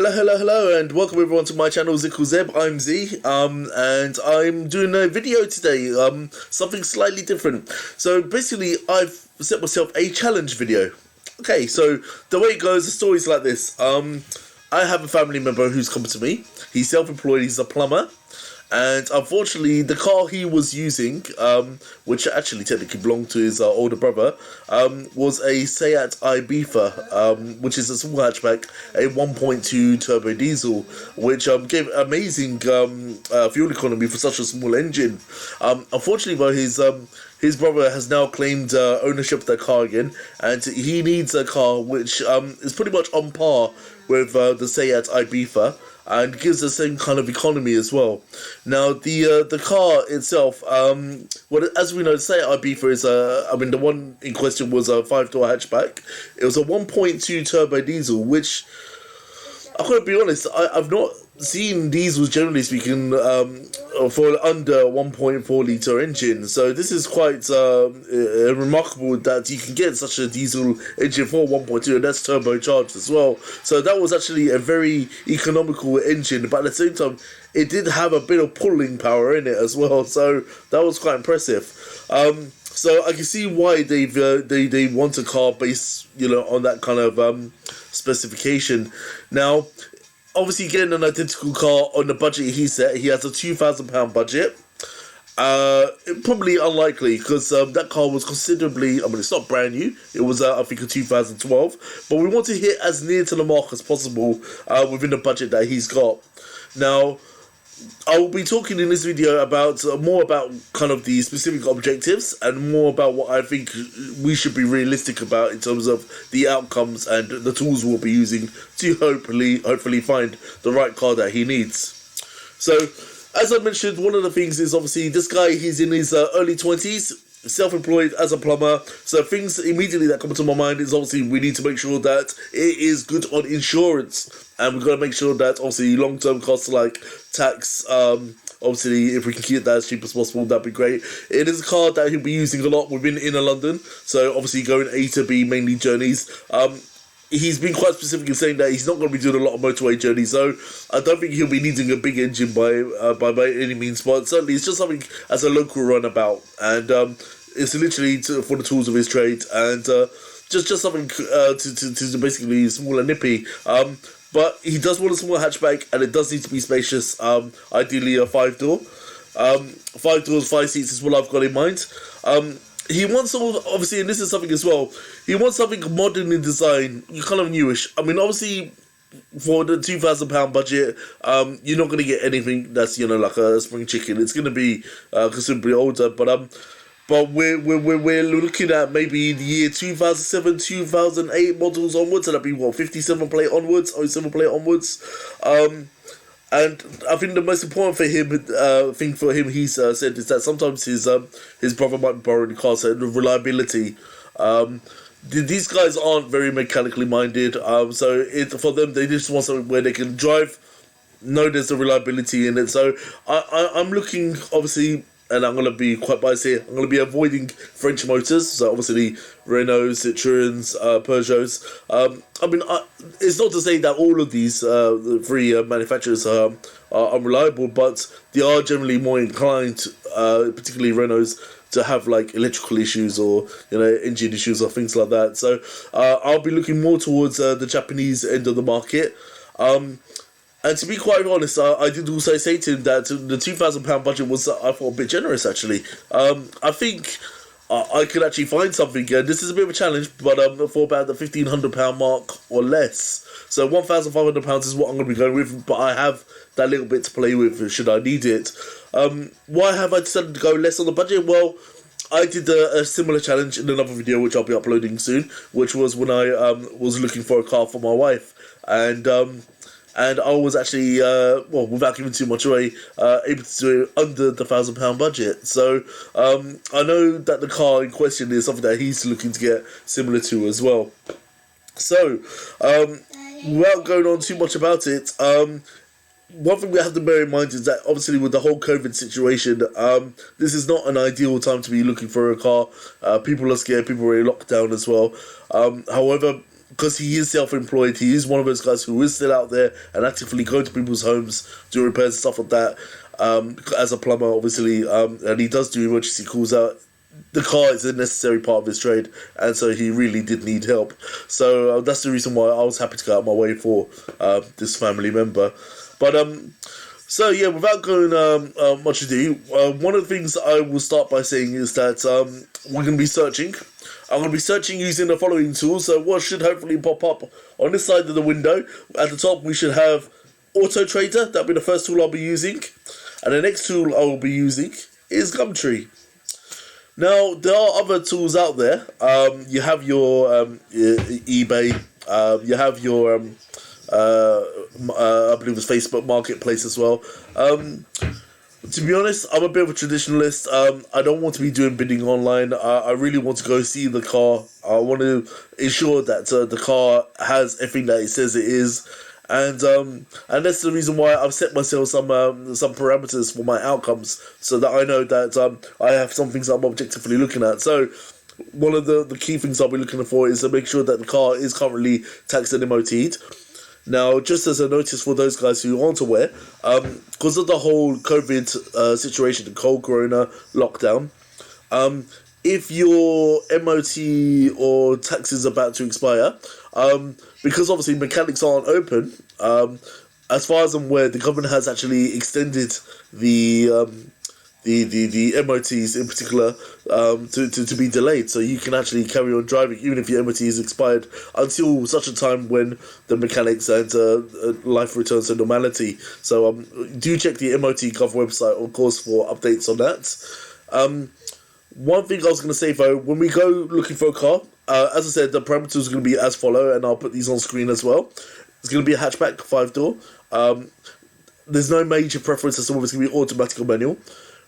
Hello, and welcome everyone to my channel, Zeb. I'm Z, and I'm doing a video today, something slightly different. So basically, I've set myself a challenge video. Okay, so the way it goes, the story's like this. I have a family member who's come to me. He's self-employed, he's a plumber. And unfortunately, the car he was using, which actually technically belonged to his older brother, was a Seat Ibiza, which is a small hatchback, a 1.2 turbo diesel, which gave amazing fuel economy for such a small engine. Unfortunately, though, his brother has now claimed ownership of that car again, and he needs a car which is pretty much on par with the Seat Ibiza, and gives the same kind of economy as well. Now, the car itself, well, as we know, the Seat Ibiza is the one in question was a 5-door hatchback. It was a 1.2 turbo diesel, which, I've got to be honest, I've not seen diesels, generally speaking, for under 1.4 litre engine. So this is quite remarkable that you can get such a diesel engine for 1.2, and that's turbocharged as well. So that was actually a very economical engine, but at the same time, it did have a bit of pulling power in it as well. So that was quite impressive. So I can see why they want a car based, on that kind of specification. Now, obviously, getting an identical car on the budget he set, he has a £2,000 budget. Probably unlikely, because that car was considerably, it's not brand new. It was, I think, a 2012. But we want to hit as near to the mark as possible within the budget that he's got. Now, I will be talking in this video about more about kind of the specific objectives and more about what I think we should be realistic about in terms of the outcomes and the tools we'll be using to hopefully find the right car that he needs. So, as I mentioned, one of the things is obviously this guy, he's in his early 20s, self-employed as a plumber. So things immediately that come to my mind is obviously we need to make sure that it is good on insurance. And we've got to make sure that obviously long-term costs like tax, obviously if we can keep that as cheap as possible, that'd be great. It is a car that he'll be using a lot within inner London. So obviously going A to B, mainly journeys. He's been quite specific in saying that he's not going to be doing a lot of motorway journeys, so I don't think he'll be needing a big engine by any means, but certainly it's just something as a local runabout, and it's literally for the tools of his trade, and just something to basically small and nippy. But he does want a small hatchback, and it does need to be spacious, ideally a 5-door. 5 doors, 5 seats is what I've got in mind. He wants, obviously, and this is something as well, he wants something modern in design, kind of newish. Obviously, for the £2,000 budget, you're not going to get anything that's, like a spring chicken. It's going to be considerably older, but we're looking at maybe the year 2007, 2008 models onwards, and that'd be, 57 plate onwards, 07 plate onwards. And I think the most important thing for him, he's said, is that sometimes his brother might be borrowing cars, so the reliability. These guys aren't very mechanically minded, so for them, they just want something where they can drive, know there's a reliability in it. So I'm looking, obviously, and I'm going to be quite biased here, I'm going to be avoiding French motors, so obviously Renault, Citroëns, Peugeots. It's not to say that all of these three manufacturers are unreliable, but they are generally more inclined, particularly Renaults, to have like electrical issues or engine issues or things like that. So I'll be looking more towards the Japanese end of the market. And to be quite honest, I did also say to him that the £2,000 budget was, I thought, a bit generous, actually. I think I could actually find something, and this is a bit of a challenge, but for about the £1,500 mark or less. So £1,500 is what I'm going to be going with, but I have that little bit to play with should I need it. Why have I decided to go less on the budget? Well, I did a similar challenge in another video, which I'll be uploading soon, which was when I was looking for a car for my wife. And I was actually, without giving too much away, able to do it under the £1,000 budget. So I know that the car in question is something that he's looking to get similar to as well. So without going on too much about it, one thing we have to bear in mind is that obviously with the whole COVID situation, this is not an ideal time to be looking for a car. People are scared, people are in lockdown as well. However, because he is self-employed, he is one of those guys who is still out there and actively going to people's homes, do repairs and stuff like that. As a plumber, obviously, and he does do emergency calls out. The car is a necessary part of his trade, and so he really did need help. So that's the reason why I was happy to go out my way for this family member. But so yeah, without going much ado, one of the things I will start by saying is that we're going to be searching. I'm going to be searching using the following tools. So what should hopefully pop up on this side of the window, at the top we should have Auto Trader. That'll be the first tool I'll be using. And the next tool I will be using is Gumtree. Now, there are other tools out there. You have your eBay. You have your, I believe it's Facebook Marketplace as well. To be honest, I'm a bit of a traditionalist. I don't want to be doing bidding online. I really want to go see the car. I want to ensure that the car has everything that it says it is. And that's the reason why I've set myself some parameters for my outcomes, so that I know that I have some things I'm objectively looking at. So one of the key things I'll be looking for is to make sure that the car is currently taxed and MOT'd. Now, just as a notice for those guys who aren't aware, because of the whole COVID situation, the whole Corona lockdown, if your MOT or tax is about to expire, because obviously mechanics aren't open, as far as I'm aware, the government has actually extended the MOTs in particular to be delayed, so you can actually carry on driving even if your MOT is expired until such a time when the mechanics and life returns to normality. So do check the MOT Gov website, of course, for updates on that. One thing I was going to say though, when we go looking for a car, as I said, the parameters are going to be as follow, and I'll put these on screen as well. It's going to be a hatchback, 5-door. There's no major preference as to whether it's going to be automatic or manual.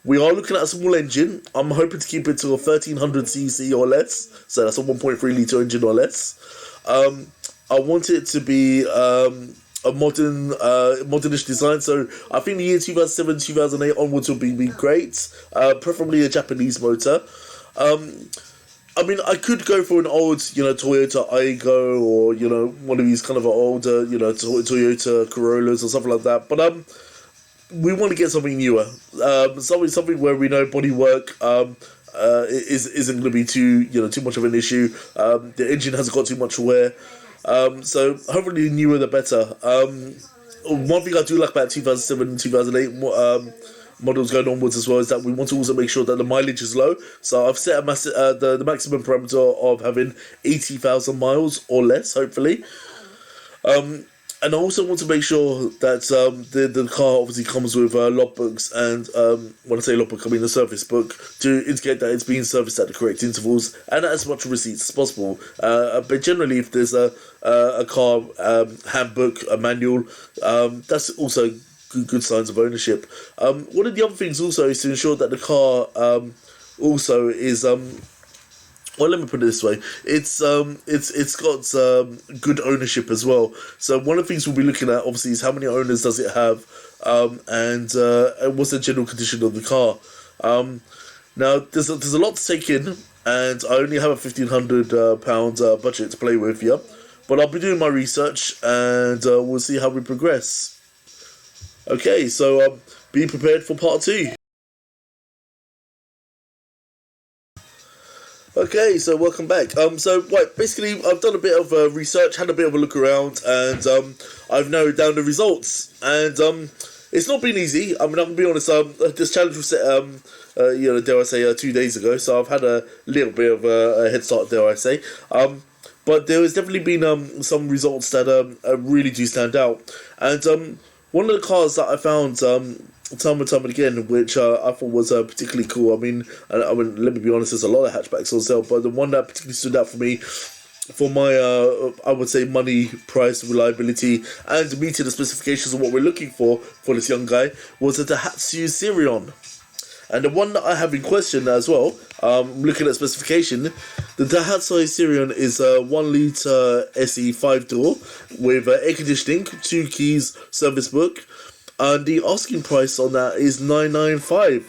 We are looking at a small engine. I'm hoping to keep it to a 1300cc or less, so that's a 1.3 litre engine or less. I want it to be a modernish design, so I think the year 2007, 2008 onwards would be great. Preferably a Japanese motor. I mean, I could go for an old, Toyota Aygo, or, one of these kind of older, Toyota Corollas or something like that. But we want to get something newer, something where we know bodywork isn't going to be too much of an issue. The engine hasn't got too much wear. So hopefully the newer the better. One thing I do like about 2007 and 2008 models going onwards as well is that we want to also make sure that the mileage is low. So I've set the maximum parameter of having 80,000 miles or less, hopefully. And I also want to make sure that the car obviously comes with logbooks, and when I say logbook, I mean the service book, to indicate that it's being serviced at the correct intervals, and as much receipts as possible. But generally, if there's a car handbook, a manual, that's also good signs of ownership. One of the other things also is to ensure that the car also is well, let me put it this way: it's got good ownership as well. So one of the things we'll be looking at, obviously, is how many owners does it have, and what's the general condition of the car. Now, there's a lot to take in, and I only have a £1,500 budget to play with here, but I'll be doing my research, and we'll see how we progress. Okay, so be prepared for part 2. Okay, so welcome back. Basically, I've done a bit of research, had a bit of a look around, and I've narrowed down the results. And it's not been easy. I mean, I'm gonna be honest. This challenge was set, dare I say, 2 days ago. So I've had a little bit of a head start, dare I say. But there has definitely been some results that really do stand out. And one of the cars that I found time and time again, which I thought was particularly cool. I mean, let me be honest, there's a lot of hatchbacks on sale, but the one that particularly stood out for me, for my, I would say, money, price, reliability, and meeting the specifications of what we're looking for this young guy, was the Dahaitsu Sirion. And the one that I have in question as well, looking at specification, the Dahaitsu Sirion is a 1 litre SE 5-door with air conditioning, 2 keys, service book, and the asking price on that is $995.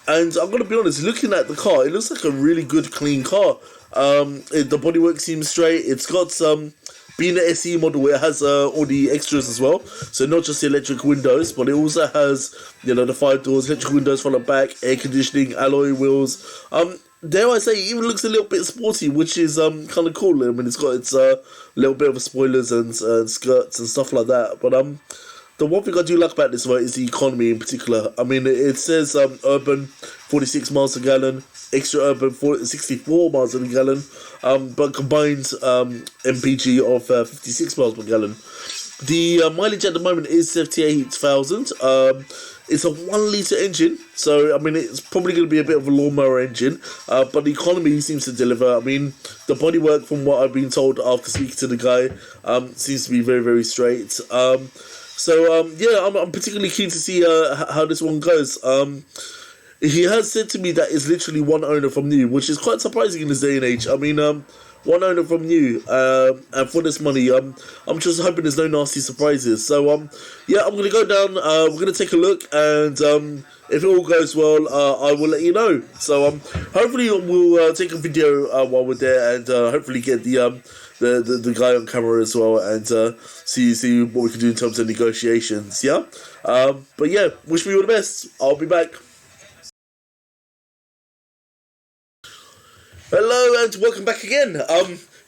And I'm gonna be honest, looking at the car, it looks like a really good, clean car. The bodywork seems straight. It's got some. Being an SE model, it has all the extras as well. So not just the electric windows, but it also has, the 5 doors, electric windows front and back, air conditioning, alloy wheels. Dare I say, it even looks a little bit sporty, which is kind of cool. I mean, it's got its little bit of spoilers and skirts and stuff like that. But the one thing I do like about this one is the economy in particular. I mean, it says urban 46 miles a gallon, extra urban 64 miles a gallon, but combined MPG of 56 miles per gallon. The mileage at the moment is 78,000. It's a 1 litre engine, so I mean it's probably going to be a bit of a lawnmower engine, but the economy seems to deliver. I mean, the bodywork, from what I've been told after speaking to the guy, seems to be very, very straight. Yeah, I'm particularly keen to see how this one goes. He has said to me that it's literally one owner from new, which is quite surprising in this day and age. I mean, one owner from new, and for this money, I'm just hoping there's no nasty surprises. So, yeah, I'm going to go down, we're going to take a look, and if it all goes well, I will let you know. So, hopefully we'll take a video while we're there, and hopefully get the guy on camera as well, and see what we can do in terms of negotiations, yeah? But yeah, wish me all the best. I'll be back. Hello and welcome back again.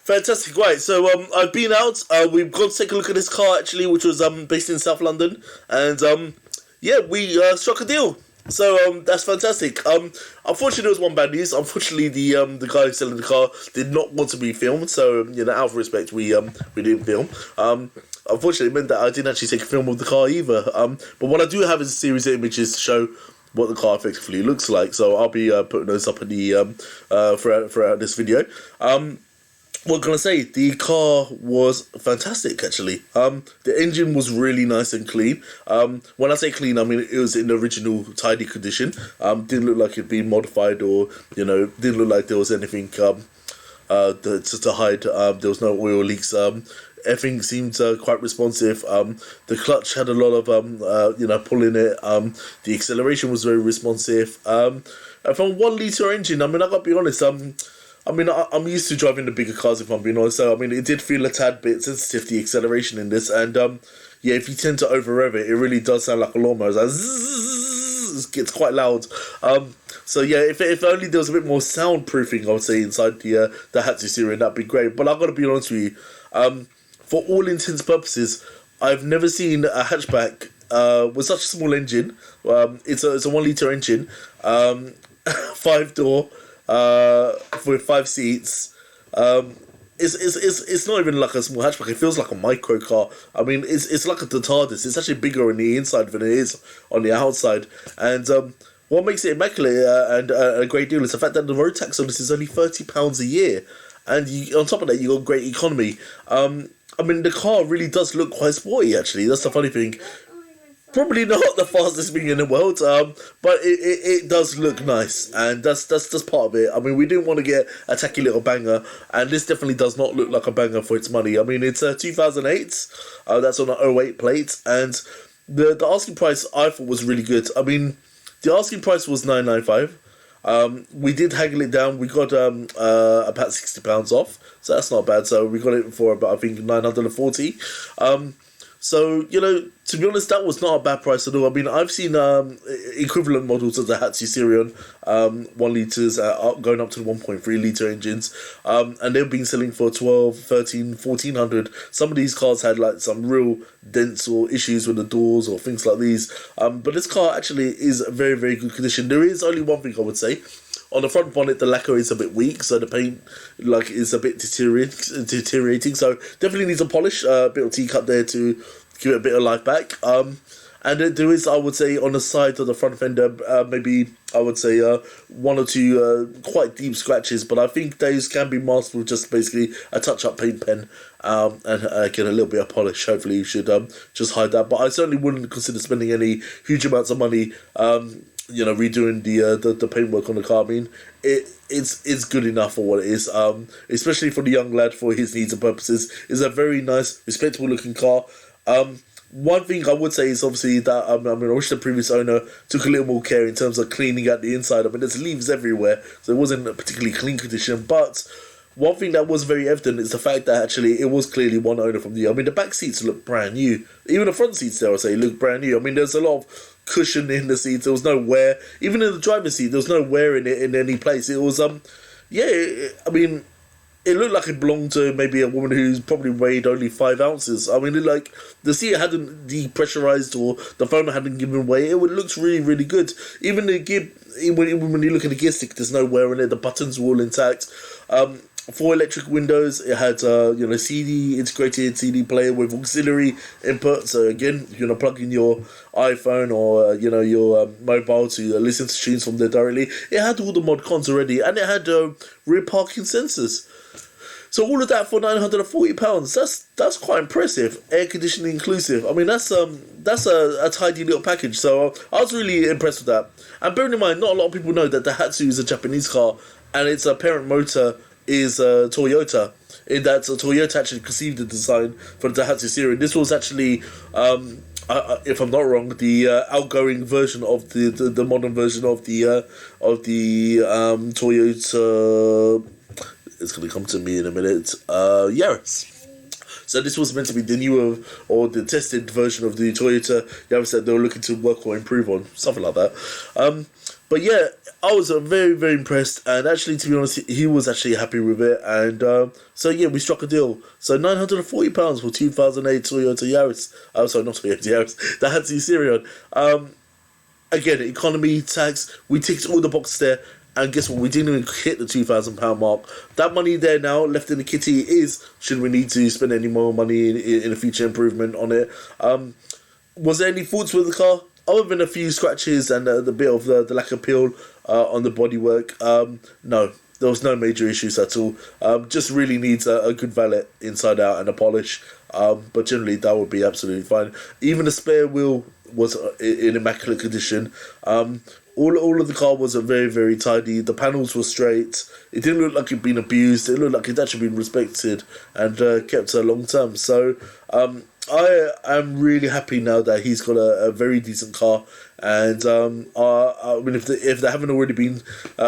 Fantastic, right, so I've been out, we've gone to take a look at this car actually, which was based in South London, and yeah, we struck a deal. So that's fantastic. Unfortunately, there was one bad news. Unfortunately, the guy who's selling the car did not want to be filmed. So out of respect, we didn't film. Unfortunately, it meant that I didn't actually take a film of the car either. But what I do have is a series of images to show what the car effectively looks like. So I'll be putting those up in the throughout this video. What can I say? The car was fantastic, actually. The engine was really nice and clean. When I say clean, I mean it was in the original tidy condition. Didn't look like it'd been modified, or didn't look like there was anything to hide. There was no oil leaks. Everything seemed quite responsive. The clutch had a lot of pull in it. The acceleration was very responsive. And from a 1 litre engine, I mean, I gotta be honest. I'm used to driving the bigger cars, if I'm being honest. So I mean, it did feel a tad bit sensitive, the acceleration in this, and yeah, if you tend to over rev it, it really does sound like a lawnmower. It's like zzz, it gets quite loud. So yeah, if only there was a bit more soundproofing, I would say, inside the Dahaitsu Sirion, that'd be great. But I've got to be honest with you. For all intents and purposes, I've never seen a hatchback with such a small engine. It's a 1 litre engine, 5-door, with 5 seats. It's not even like a small hatchback. It feels like a micro car. I mean, it's like a TARDIS. It's actually bigger on the inside than it is on the outside. And what makes it immaculate and a great deal is the fact that the road tax on this is only £30 a year. And on top of that, you got great economy. I mean, the car really does look quite sporty, actually. That's the funny thing. Probably not the fastest thing in the world, but it does look nice, and that's part of it. I mean, we didn't want to get a tacky little banger, and this definitely does not look like a banger for its money. I mean, it's a 2008, that's on an '08 plate, and the asking price I thought was really good. I mean, the asking price was $995. We did haggle it down. We got about £60 off, so that's not bad. So we got it for about, I think, $940. So, to be honest, that was not a bad price at all. I mean, I've seen equivalent models of the Dahaitsu Sirion, 1 litres, going up to the 1.3 litre engines, and they've been selling for 12, 13, 1400. Some of these cars had like some real dents or issues with the doors or things like these. But this car actually is a very, very good condition. There is only one thing I would say. On the front bonnet, the lacquer is a bit weak, so the paint is a bit deteriorating. So definitely needs a polish, a bit of T-cut there to give it a bit of life back. And there is, I would say, on the side of the front fender, maybe I would say 1 or 2 quite deep scratches, but I think those can be masked with just basically a touch-up paint pen and get a little bit of polish. Hopefully, you should just hide that. But I certainly wouldn't consider spending any huge amounts of money. Redoing the paintwork on the car. I mean, it's good enough for what it is. Especially for the young lad, for his needs and purposes, it's a very nice, respectable looking car. One thing I would say is obviously that I wish the previous owner took a little more care in terms of cleaning out the inside. I mean, there's leaves everywhere, so it wasn't a particularly clean condition. But one thing that was very evident is the fact that actually it was clearly one owner from the. I mean, the back seats look brand new. Even the front seats, dare I say, look brand new. I mean, there's a lot of cushion in the seats. There was no wear. Even in the driver's seat, there was no wear in it in any place. It was I mean, it looked like it belonged to maybe a woman who's probably weighed only 5 ounces. I mean, like the seat hadn't depressurized or the foam hadn't given way. It looks really, really good. Even the gear, even when you look at the gear stick, there's no wear in it. The buttons were all intact. 4 electric windows. It had CD integrated CD player with auxiliary input. So again, you're gonna plug in your iPhone or your mobile to listen to tunes from there directly. It had all the mod cons already, and it had rear parking sensors. So all of that for £940. That's quite impressive. Air conditioning inclusive. I mean, that's a tidy little package. So I was really impressed with that. And bearing in mind, not a lot of people know that the Dahaitsu is a Japanese car, and its parent motor is Toyota. In that Toyota actually conceived the design for the Dahaitsu Sirion. This was actually, if I'm not wrong, the outgoing version of the modern version of the Toyota. It's going to come to me in a minute. Yaris. So this was meant to be the newer or the tested version of the Toyota Yaris that they were looking to work or improve on, something like that. But yeah, I was very, very impressed, and actually, to be honest, he was actually happy with it, and so yeah, we struck a deal. So £940 for 2008 Toyota Yaris. Sorry, not Toyota Yaris. The Dahaitsu Sirion. Again, economy, tax, we ticked all the boxes there. And guess what? We didn't even hit the £2,000 mark. That money there now left in the kitty is, should we need to spend any more money in a future improvement on it? Was there any faults with the car? Other than a few scratches and the bit of the lack of peel on the bodywork, no. There was no major issues at all. Just really needs a good valet inside out and a polish. But generally, that would be absolutely fine. Even the spare wheel was in immaculate condition. All of the car was very, very tidy. The panels were straight. It didn't look like it'd been abused. It looked like it'd actually been respected and kept a long term. So I am really happy now that he's got a very decent car. And I mean, if they haven't already been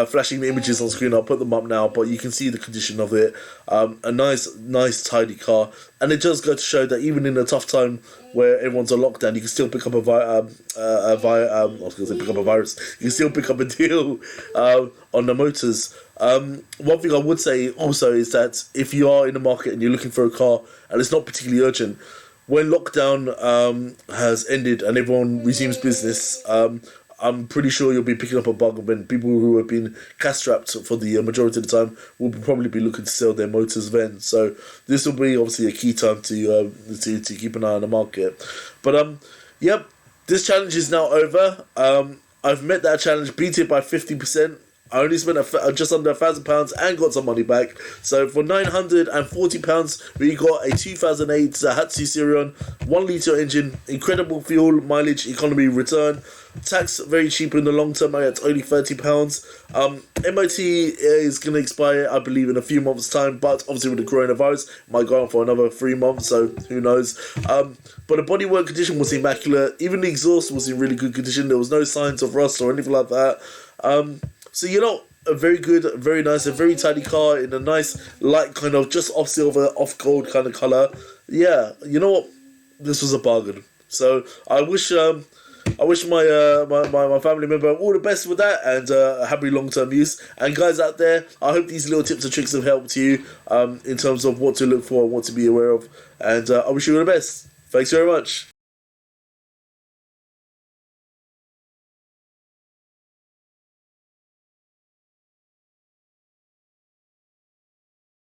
flashing the images on screen, I'll put them up now. But you can see the condition of it. A nice, tidy car, and it does go to show that even in a tough time where everyone's on lockdown, you can still pick up pick up a virus. You can still pick up a deal on the motors. One thing I would say also is that if you are in the market and you're looking for a car and it's not particularly urgent, when lockdown has ended and everyone resumes business, I'm pretty sure you'll be picking up a bug when people who have been cash-strapped for the majority of the time will probably be looking to sell their motors then. So this will be obviously a key time to keep an eye on the market. But yep, this challenge is now over. I've met that challenge, beat it by 50%. I only spent just under £1,000 and got some money back. So for £940, we got a 2008 Dahaitsu Sirion, 1 litre engine, incredible fuel mileage, economy, return. Tax very cheap in the long term at only £30. MOT is going to expire, I believe, in a few months' time, but obviously with the coronavirus, it might go on for another 3 months, so who knows. But the bodywork condition was immaculate. Even the exhaust was in really good condition. There was no signs of rust or anything like that. So, a very good, very nice, a very tidy car in a nice, light kind of just off silver, off gold kind of colour. Yeah, you know what? This was a bargain. So I wish my family member all the best with that and happy long-term use. And guys out there, I hope these little tips and tricks have helped you in terms of what to look for and what to be aware of. And I wish you all the best. Thanks very much.